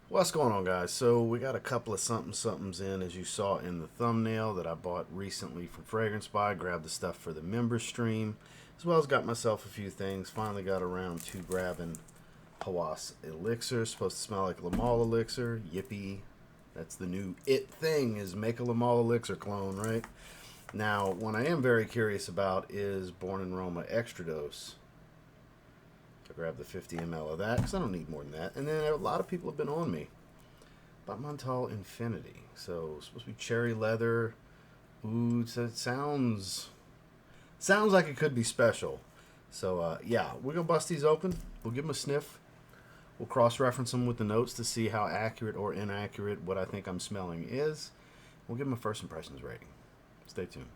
What's going on, guys? So we got a couple of somethings in, as you saw in the thumbnail, that I bought recently from Fragrance Buy. Grabbed the stuff for the member stream, as well as got myself a few things. Finally got around to grabbing Hawas Elixir. Supposed to smell like Montale Elixir. Yippee. That's the new it thing, is make a Montale Elixir clone, right? Now, one I am very curious about is Born in Roma Extradose. I grabbed the 50 ml of that because I don't need more than that. And then a lot of people have been on me about Montale Infinity. So it's supposed to be cherry leather. Ooh, so it sounds like it could be special. So yeah, we're gonna bust these open. We'll give them a sniff. We'll cross-reference them with the notes to see how accurate or inaccurate what I think I'm smelling is. We'll give them a first impressions rating. Stay tuned.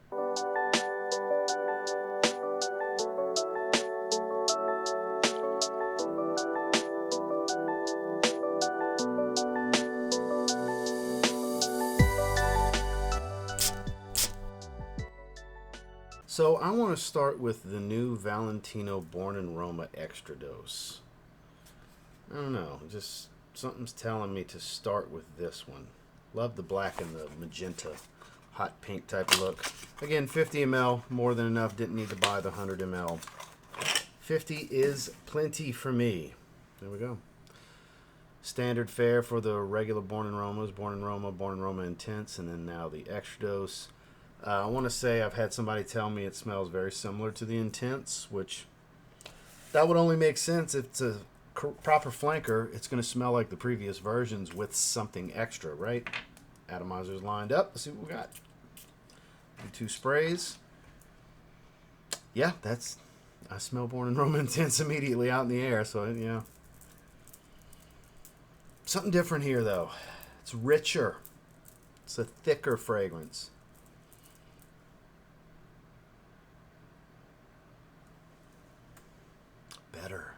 So I want to start with the new Valentino Born in Roma Extradose. I don't know, just something's telling me to start with this one. Love the black and the magenta, hot pink type look. Again, 50 ml, more than enough. Didn't need to buy the 100 ml. 50 is plenty for me. There we go. Standard fare for the regular Born in Romas, Born in Roma Intense, and then now the Extradose. I want to say I've had somebody tell me it smells very similar to the Intense, which that would only make sense if it's a proper flanker. It's going to smell like the previous versions with something extra, right? Atomizers lined up. Let's see what we got. The two sprays. Yeah, I smell Born in Roma Intense immediately out in the air, so yeah. Something different here, though. It's richer. It's a thicker fragrance. Better.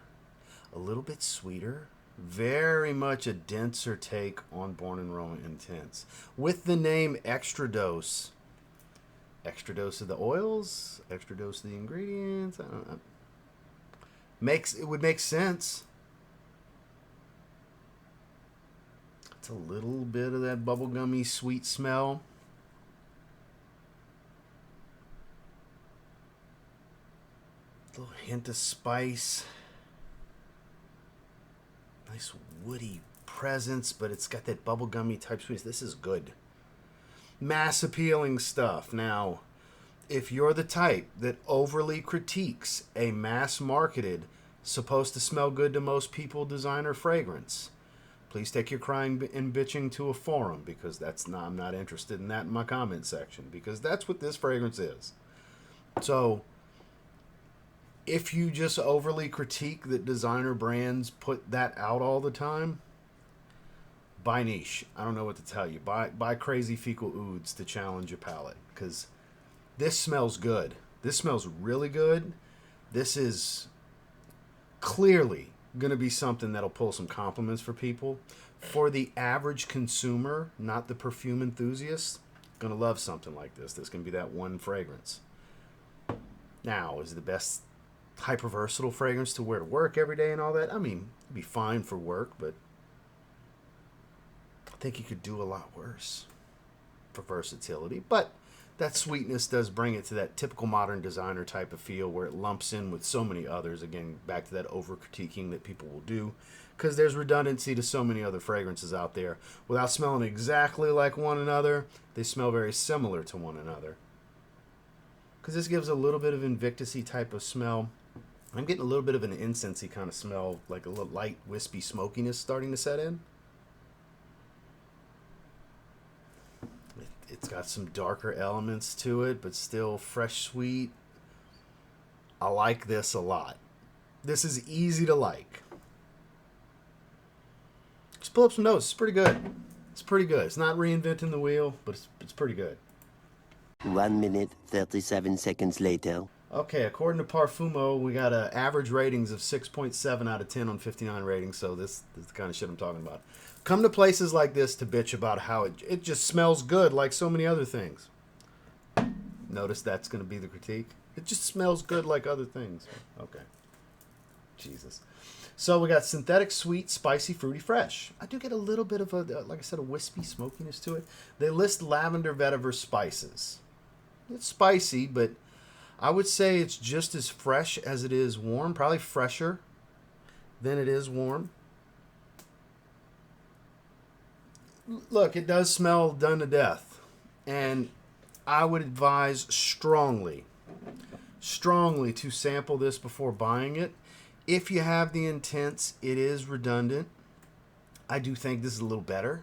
A little bit sweeter. Very much a denser take on Born in Roma Intense. With the name Extradose. Extradose of the oils? Extradose of the ingredients? I don't know. It would make sense. It's a little bit of that bubblegummy sweet smell. A little hint of spice. Nice woody presence, but it's got that bubblegummy type sweetness. This is good. Mass appealing stuff. Now, if you're the type that overly critiques a mass marketed, supposed to smell good to most people designer fragrance, please take your crying and bitching to a forum, because I'm not interested in that in my comment section, because that's what this fragrance is. So if you just overly critique that designer brands put that out all the time, buy niche. I don't know what to tell you. Buy crazy fecal ouds to challenge your palate, because this smells good. This smells really good. This is clearly going to be something that'll pull some compliments for people. For the average consumer, not the perfume enthusiast, going to love something like this. This can be that one fragrance. Now, is it the best hyper versatile fragrance to wear to work every day and all that? I mean, it'd be fine for work, but I think you could do a lot worse for versatility. But that sweetness does bring it to that typical modern designer type of feel, where it lumps in with so many others. Again, back to that over critiquing that people will do, because there's redundancy to so many other fragrances out there. Without smelling exactly like one another, they smell very similar to one another. Because this gives a little bit of Invictus-y type of smell. I'm getting a little bit of an incensey kind of smell, like a little light, wispy smokiness starting to set in. It's got some darker elements to it, but still fresh, sweet. I like this a lot. This is easy to like. Just pull up some notes. It's pretty good. It's pretty good. It's not reinventing the wheel, but it's pretty good. 1 minute, 37 seconds later. Okay, according to Parfumo, we got average ratings of 6.7 out of 10 on 59 ratings, so this is the kind of shit I'm talking about. Come to places like this to bitch about how it just smells good like so many other things. Notice that's going to be the critique. It just smells good like other things. Okay. Jesus. So we got synthetic, sweet, spicy, fruity, fresh. I do get a little bit of a, like I said, a wispy smokiness to it. They list lavender, vetiver spices. It's spicy, but I would say it's just as fresh as it is warm. Probably fresher than it is warm. Look, it does smell done to death. And I would advise strongly to sample this before buying it. If you have the Intense, it is redundant. I do think this is a little better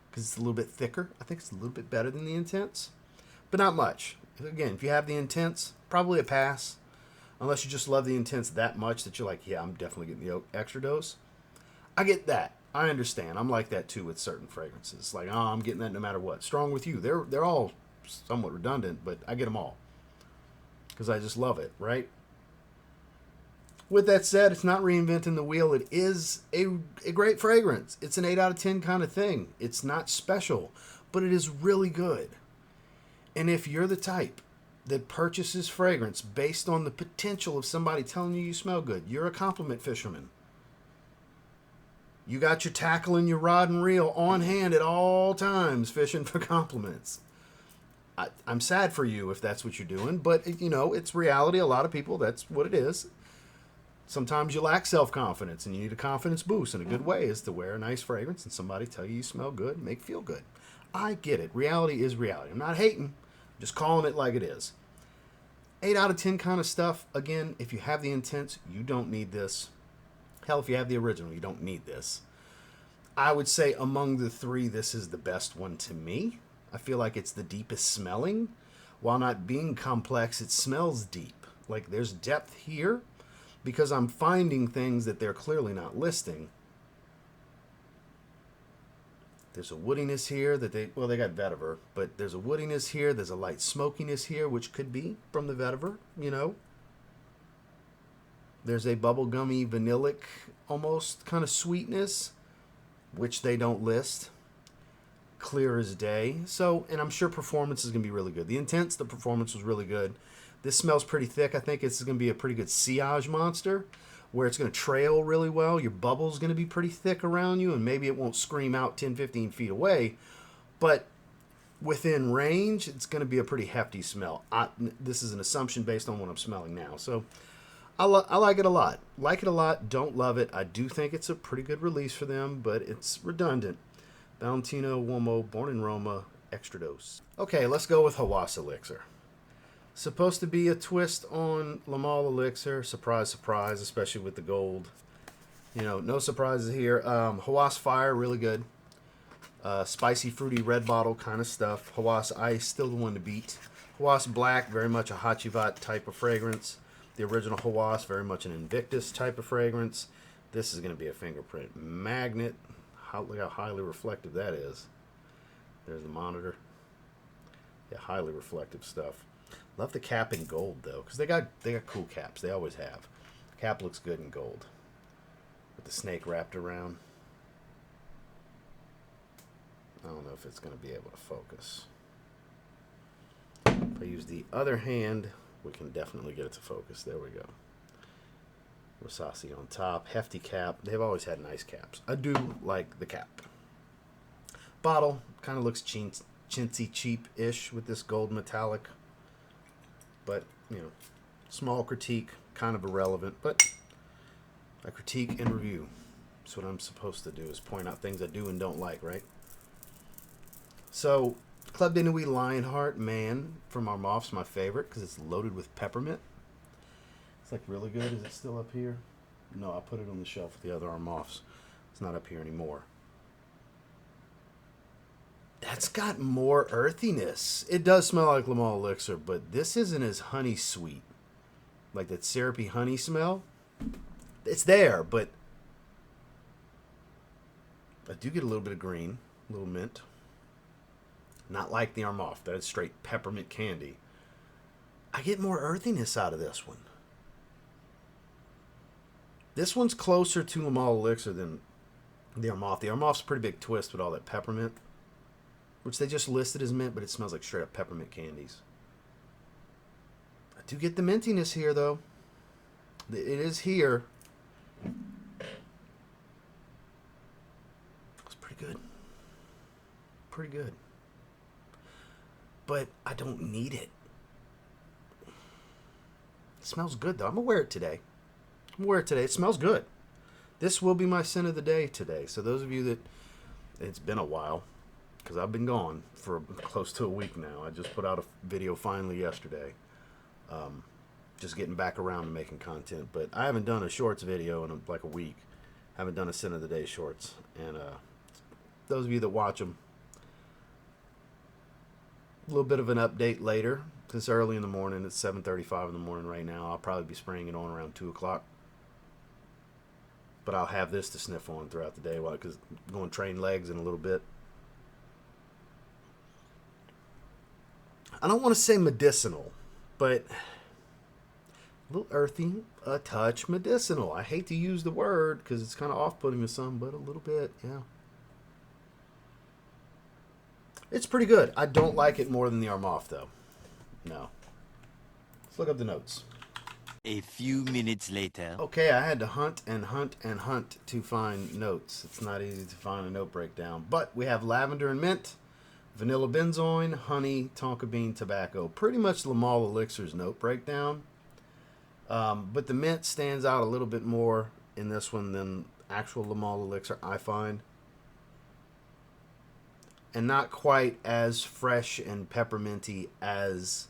because it's a little bit thicker. I think it's a little bit better than the Intense, but not much. Again, if you have the Intense, probably a pass, unless you just love the Intense that much that you're like, yeah, I'm definitely getting the Extradose. I get that. I understand. I'm like that too with certain fragrances. Like, oh, I'm getting that no matter what. Strong with You. They're all somewhat redundant, but I get them all because I just love it, right? With that said, it's not reinventing the wheel. It is a great fragrance. It's an 8 out of 10 kind of thing. It's not special, but it is really good. And if you're the type that purchases fragrance based on the potential of somebody telling you smell good, you're a compliment fisherman. You got your tackle and your rod and reel on hand at all times fishing for compliments. I'm sad for you if that's what you're doing, but, you know, it's reality. A lot of people, that's what it is. Sometimes you lack self-confidence and you need a confidence boost, and a good way is to wear a nice fragrance and somebody tell you smell good and make you feel good. I get it. Reality is reality. I'm not hating. I'm just calling it like it is. 8 out of 10 kind of stuff. Again, if you have the Intense, you don't need this. Hell, if you have the original, you don't need this. I would say among the three, this is the best one to me. I feel like it's the deepest smelling. While not being complex, it smells deep. Like there's depth here, because I'm finding things that they're clearly not listing. There's a woodiness here that they got vetiver, but there's a woodiness here. There's a light smokiness here, which could be from the vetiver, you know. There's a bubblegummy, vanillic, almost kind of sweetness, which they don't list. Clear as day. So, and I'm sure performance is going to be really good. The Intense, the performance was really good. This smells pretty thick. I think this is going to be a pretty good sillage monster where it's going to trail really well. Your bubble's going to be pretty thick around you, and maybe it won't scream out 10, 15 feet away. But within range, it's going to be a pretty hefty smell. This is an assumption based on what I'm smelling now. So I like it a lot. Like it a lot. Don't love it. I do think it's a pretty good release for them, but it's redundant. Valentino, Uomo, born in Roma, Extradose. Okay, let's go with Hawas Elixir. Supposed to be a twist on Montale Elixir. Surprise, surprise, especially with the gold. You know, no surprises here. Hawas Fire, really good. Spicy, fruity, red bottle kind of stuff. Hawas Ice, still the one to beat. Hawas Black, very much a Hachivat type of fragrance. The original Hawas, very much an Invictus type of fragrance. This is going to be a fingerprint magnet. Look how highly reflective that is. There's the monitor. Yeah, highly reflective stuff. Love the cap in gold though, because they got cool caps. They always have. Cap looks good in gold, with the snake wrapped around. I don't know if it's going to be able to focus. If I use the other hand, we can definitely get it to focus. There we go. Rasasi on top, hefty cap. They've always had nice caps. I do like the cap. Bottle kind of looks chintzy, cheap-ish with this gold metallic. But, you know, small critique, kind of irrelevant. But I critique and review. That's what I'm supposed to do, is point out things I do and don't like, right? So, Club de Nuit Lionheart, man, from Armaf's my favorite because it's loaded with peppermint. It's like really good. Is it still up here? No, I put it on the shelf with the other Armaf's. It's not up here anymore. That's got more earthiness. It does smell like Montale Elixir, but this isn't as honey sweet. Like that syrupy honey smell. It's there, but I do get a little bit of green, a little mint. Not like the Armaf. That is straight peppermint candy. I get more earthiness out of this one. This one's closer to Montale Elixir than the Armaf. The Armaf's a pretty big twist with all that peppermint, which they just listed as mint, but it smells like straight up peppermint candies. I do get the mintiness here, though. It is here. good. Pretty good. But I don't need it. It smells good, though. I'm going to wear it today. It smells good. This will be my scent of the day today. So those of you that... It's been a while, because I've been gone for close to a week now. I just put out a video finally yesterday. Just getting back around to making content. But I haven't done a shorts video in like a week. Haven't done a scent of the day shorts. And those of you that watch them, a little bit of an update later. It's early in the morning. It's 7:35 in the morning right now. I'll probably be spraying it on around 2 o'clock. But I'll have this to sniff on throughout the day because I'm going to train legs in a little bit. I don't want to say medicinal, but a little earthy, a touch medicinal. I hate to use the word because it's kind of off-putting to some, but a little bit, yeah. It's pretty good. I don't like it more than the Arm Off, though. No. Let's look up the notes. A few minutes later. Okay, I had to hunt and hunt and hunt to find notes. It's not easy to find a note breakdown. But we have lavender and mint, vanilla benzoin, honey, tonka bean, tobacco. Pretty much Montale Elixir's note breakdown. But the mint stands out a little bit more in this one than actual Montale Elixir, I find. And not quite as fresh and pepperminty as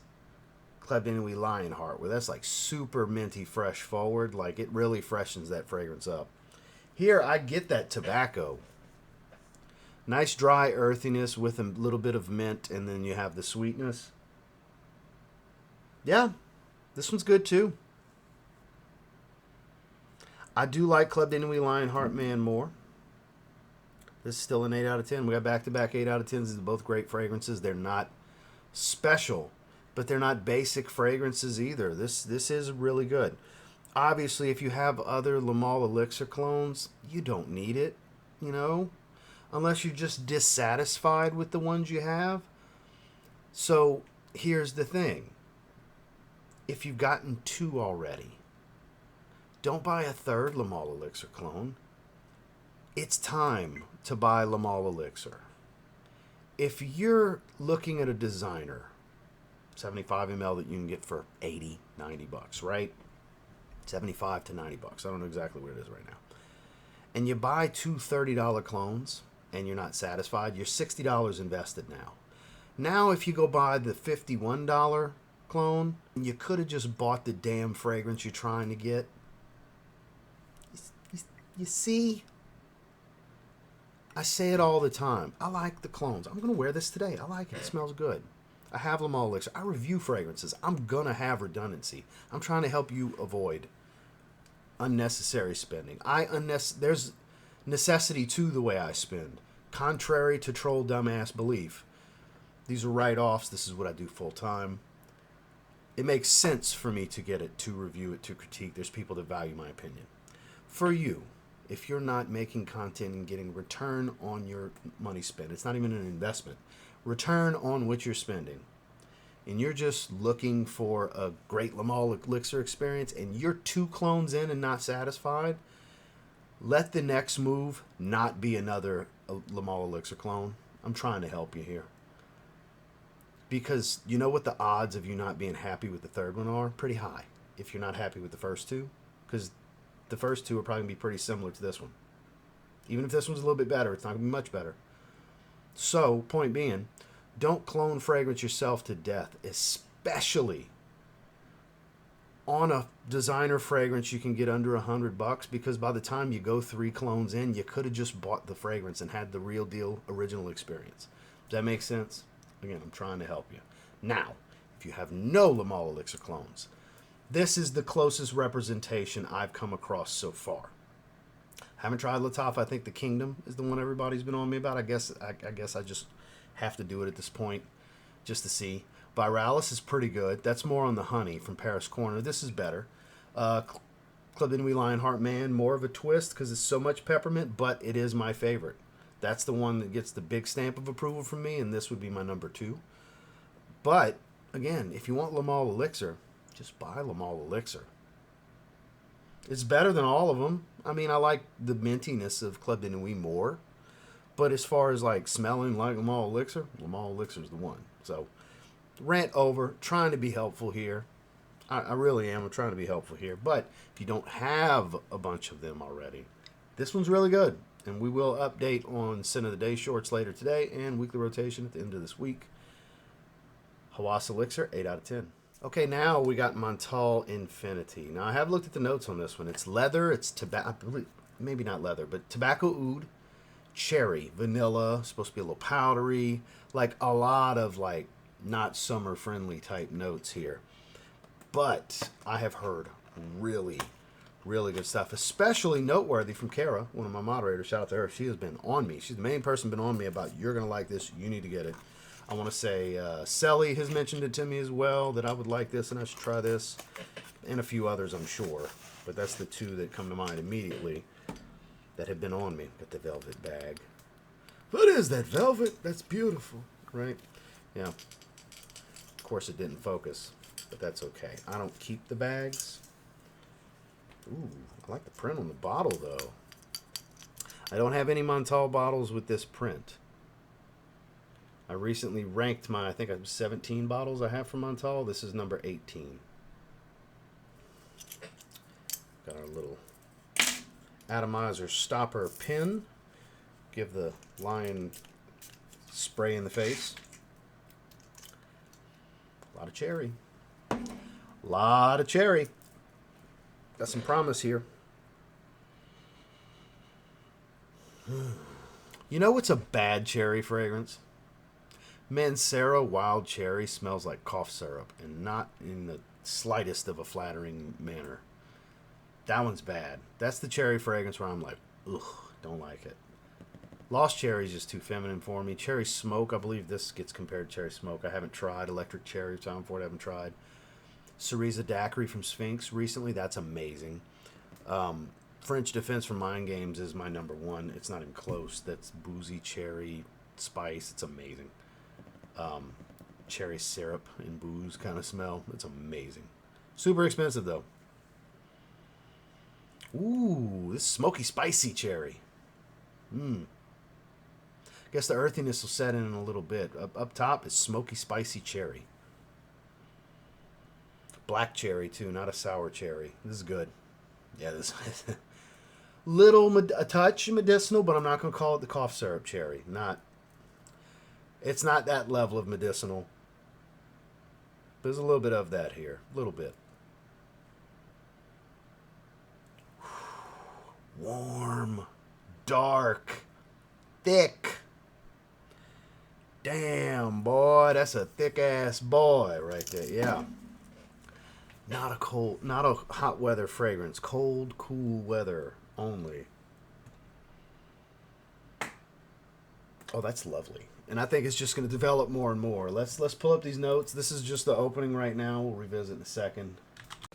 Club Inui Lionheart, where that's like super minty fresh forward. Like it really freshens that fragrance up. Here I get that tobacco. Nice dry earthiness with a little bit of mint, and then you have the sweetness. Yeah, this one's good too. I do like Club Inui Lionheart Man more. This is still an 8 out of 10. We got back-to-back 8 out of 10s. These are both great fragrances. They're not special, but they're not basic fragrances either. This is really good. Obviously, if you have other Montale Elixir clones, you don't need it, you know, unless you're just dissatisfied with the ones you have. So here's the thing. If you've gotten 2 already, don't buy a third Montale Elixir clone. It's time to buy Montale Elixir. If you're looking at a designer, 75 ml that you can get for 80, 90 bucks, right? 75 to 90 bucks. I don't know exactly what it is right now. And you buy 2 $30 clones and you're not satisfied, you're $60 invested now. Now if you go buy the $51 clone, you could have just bought the damn fragrance you're trying to get. You see? I say it all the time. I like the clones. I'm going to wear this today. I like it. It smells good. I have Montale Elixir. I review fragrances. I'm going to have redundancy. I'm trying to help you avoid unnecessary spending. There's necessity to the way I spend. Contrary to troll dumbass belief. These are write-offs. This is what I do full time. It makes sense for me to get it, to review it, to critique. There's people that value my opinion. For you, if you're not making content and getting return on your money spent, it's not even an investment, return on what you're spending, and you're just looking for a great Montale Elixir experience and you're 2 clones in and not satisfied, let the next move not be another Montale Elixir clone. I'm trying to help you here. Because you know what the odds of you not being happy with the third one are? Pretty high if you're not happy with the first 2. Because the first 2 are probably going to be pretty similar to this one. Even if this one's a little bit better, it's not going to be much better. So, point being, don't clone fragrance yourself to death, especially on a designer fragrance you can get under $100, because by the time you go 3 clones in, you could have just bought the fragrance and had the real deal original experience. Does that make sense? Again, I'm trying to help you. Now, if you have no Montale Elixir clones, this is the closest representation I've come across so far. Haven't tried Lattafa. I think the Kingdom is the one everybody's been on me about. I guess I just have to do it at this point just to see. Viralis is pretty good. That's more on the honey from Paris Corner. This is better. Club Inui Lionheart Man, more of a twist because it's so much peppermint, but it is my favorite. That's the one that gets the big stamp of approval from me, and this would be my number 2. But, again, if you want Montale Elixir, just buy Montale Elixir. It's better than all of them. I mean, I like the mintiness of Club Inui more, But as far as like smelling like Montale Elixir, Montale Elixir is the one. So, rant over. Trying to be helpful here. I really am. I'm trying to be helpful here. But if you don't have a bunch of them already, this one's really good. And we will update on Sin of the Day shorts later today and weekly rotation at the end of this week. Hawas Elixir, 8 out of 10. Okay, now we got Montale Infinity. Now, I have looked at the notes on this one. It's leather, it's tobacco, maybe not leather, but tobacco oud, cherry, vanilla, supposed to be a little powdery, like a lot of like not summer-friendly type notes here. But I have heard really, really good stuff, especially noteworthy from Kara, one of my moderators. Shout out to her. She has been on me. She's the main person been on me about, you're going to like this, you need to get it. I want to say Selly has mentioned it to me as well, that I would like this and I should try this. And a few others, I'm sure. But that's the two that come to mind immediately that have been on me. Got the velvet bag. What is that velvet? That's beautiful, right? Yeah. Of course it didn't focus, but that's okay. I don't keep the bags. Ooh, I like the print on the bottle, though. I don't have any Montale bottles with this print. I recently ranked I think I have 17 bottles I have from Montale. This is number 18. Got our little atomizer stopper pin. Give the lion spray in the face. A lot of cherry. A lot of cherry. Got some promise here. You know what's a bad cherry fragrance? Mancera Wild Cherry smells like cough syrup, and not in the slightest of a flattering manner. That one's bad. That's the cherry fragrance where I'm like, ugh, don't like it. Lost Cherry is just too feminine for me. Cherry Smoke, I believe this gets compared to Cherry Smoke. I haven't tried. Electric Cherry, Tom Ford, I haven't tried. Cereza Daiquiri from Sphinx recently, that's amazing. French Defense from Mind Games is my number one. It's not even close. That's boozy cherry spice. It's amazing. Cherry syrup and booze kind of smell. It's amazing. Super expensive though. Ooh, this smoky spicy cherry. Guess the earthiness will set in a little bit. Up top is smoky spicy cherry. Black cherry too, not a sour cherry. This is good. Yeah, this a touch medicinal, but I'm not going to call it the cough syrup cherry. It's not that level of medicinal. There's a little bit of that here. A little bit. Warm. Dark. Thick. Damn, boy. That's a thick-ass boy right there. Yeah. Not a hot weather fragrance. Cold, cool weather only. Oh, that's lovely. And I think it's just going to develop more and more. Let's pull up these notes. This is just the opening right now. We'll revisit in a second.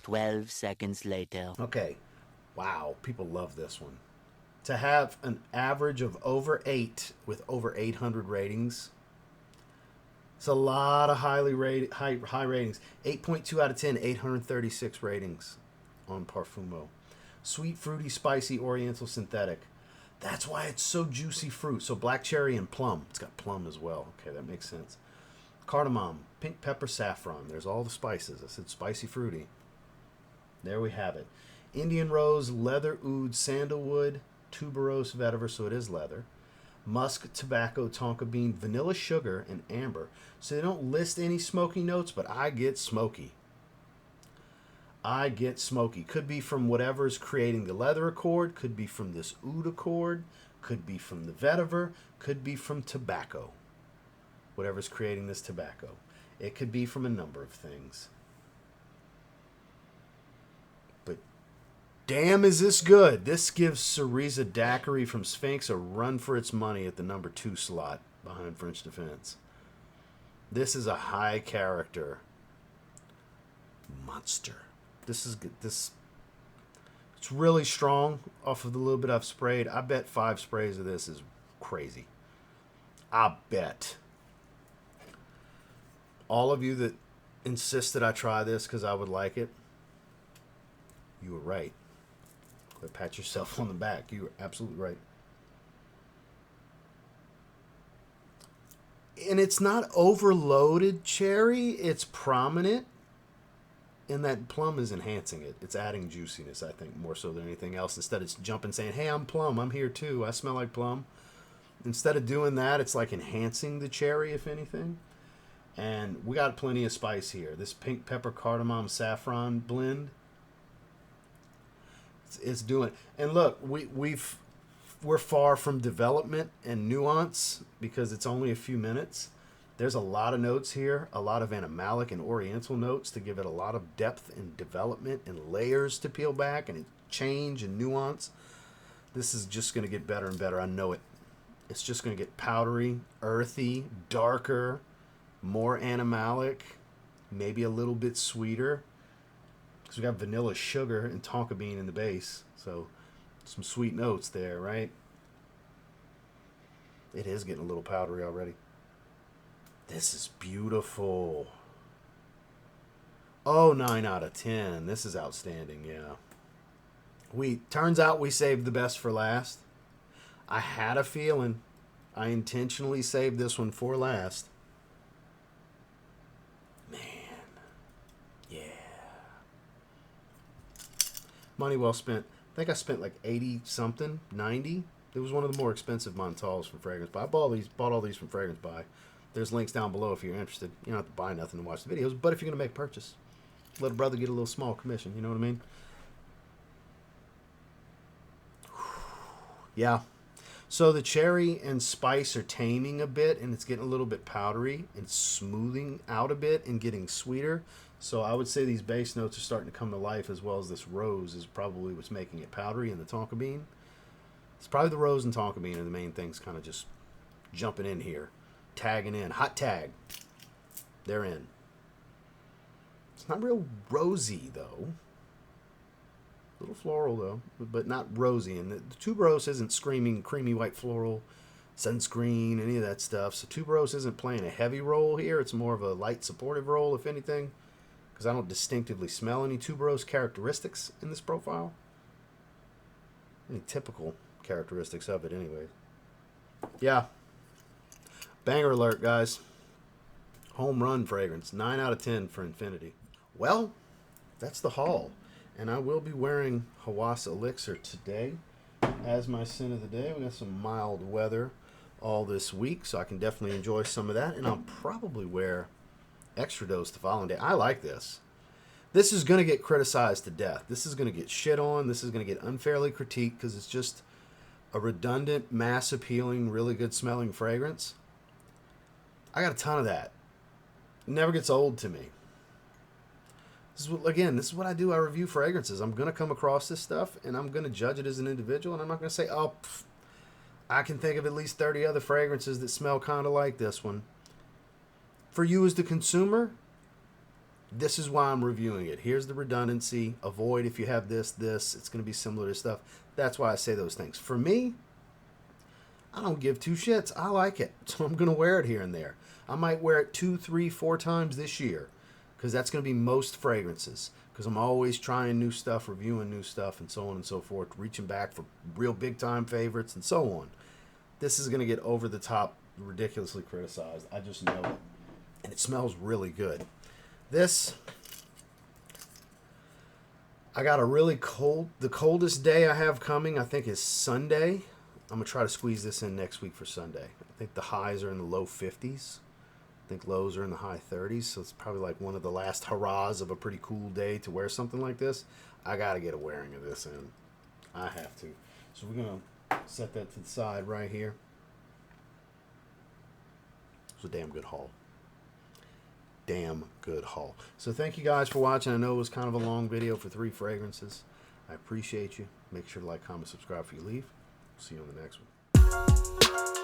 12 seconds later. Okay. Wow. People love this one. To have an average of over 8 with over 800 ratings. It's a lot of high ratings. 8.2 out of 10, 836 ratings on Parfumo. Sweet, fruity, spicy, oriental synthetic. That's why it's so juicy fruit. So black cherry and plum. It's got plum as well. Okay, that makes sense. Cardamom, pink pepper, saffron. There's all the spices. I said spicy, fruity. There we have it. Indian rose, leather oud, sandalwood, tuberose, vetiver, so it is leather. Musk, tobacco, tonka bean, vanilla sugar, and amber. So they don't list any smoky notes, but I get smoky. I get smoky. Could be from whatever's creating the leather accord, could be from this oud accord, could be from the vetiver, could be from tobacco. Whatever's creating this tobacco. It could be from a number of things. But damn, is this good. This gives Cereza Daiquiri from Sphinx a run for its money at the number 2 slot behind French Defense. This is a high character monster. This is good. It's really strong off of the little bit I've sprayed. I bet 5 sprays of this is crazy. I bet. All of you that insist that I try this because I would like it, you were right. Pat yourself on the back. You were absolutely right. And it's not overloaded cherry. It's prominent. And that plum is enhancing it. It's adding juiciness, I think, more so than anything else. Instead, it's jumping saying, hey, I'm plum. I'm here too. I smell like plum. Instead of doing that, it's like enhancing the cherry, if anything. And we got plenty of spice here. This pink pepper cardamom saffron blend. It's doing. And look, we're far from development and nuance because it's only a few minutes. There's a lot of notes here, a lot of animalic and oriental notes to give it a lot of depth and development and layers to peel back and change and nuance. This is just going to get better and better. I know it. It's just going to get powdery, earthy, darker, more animalic, maybe a little bit sweeter. Because we got vanilla sugar and tonka bean in the base. So some sweet notes there, right? It is getting a little powdery already. This is beautiful. Oh, 9 out of 10. This is outstanding, yeah. Turns out we saved the best for last. I had a feeling. I intentionally saved this one for last. Man. Yeah. Money well spent. I think I spent like 80 something, 90. It was one of the more expensive Montales from Fragrance Buy. I bought all these from Fragrance Buy. There's links down below if you're interested. You don't have to buy nothing to watch the videos, but if you're going to make a purchase, let a brother get a little small commission. You know what I mean? Yeah. So the cherry and spice are taming a bit, and it's getting a little bit powdery and smoothing out a bit and getting sweeter. So I would say these base notes are starting to come to life, as well as this rose is probably what's making it powdery, and the tonka bean. It's probably the rose and tonka bean are the main things kind of just jumping in here. Tagging in. Hot tag. They're in. It's not real rosy, though. A little floral, though, but not rosy. And the tuberose isn't screaming creamy white floral, sunscreen, any of that stuff. So tuberose isn't playing a heavy role here. It's more of a light supportive role, if anything, because I don't distinctively smell any tuberose characteristics in this profile. Any typical characteristics of it, anyway. Yeah. Banger alert, guys. Home run fragrance. 9 out of 10 for Infinity. Well, that's the haul. And I will be wearing Hawas Elixir today as my scent of the day. We got some mild weather all this week, so I can definitely enjoy some of that. And I'll probably wear Extradose the following day. I like this. This is going to get criticized to death. This is going to get shit on. This is going to get unfairly critiqued because it's just a redundant, mass-appealing, really good-smelling fragrance. I got a ton of that. It never gets old to me. This is what I do. I review fragrances. I'm going to come across this stuff, and I'm going to judge it as an individual, and I'm not going to say, I can think of at least 30 other fragrances that smell kind of like this one. For you as the consumer, this is why I'm reviewing it. Here's the redundancy. Avoid if you have this. It's going to be similar to stuff. That's why I say those things. For me, I don't give two shits. I like it. So I'm going to wear it here and there. I might wear it 2, 3, 4 times this year because that's going to be most fragrances because I'm always trying new stuff, reviewing new stuff, and so on and so forth, reaching back for real big-time favorites and so on. This is going to get over the top, ridiculously criticized. I just know it. And it smells really good. This, I got a really cold, the coldest day I have coming, I think, is Sunday. I'm going to try to squeeze this in next week for Sunday. I think the highs are in the low 50s. I think lows are in the high 30s. So it's probably like one of the last hurrahs of a pretty cool day to wear something like this. I got to get a wearing of this in. I have to. So we're going to set that to the side right here. It's a damn good haul. Damn good haul. So thank you guys for watching. I know it was kind of a long video for 3 fragrances. I appreciate you. Make sure to like, comment, subscribe before you leave. See you on the next one.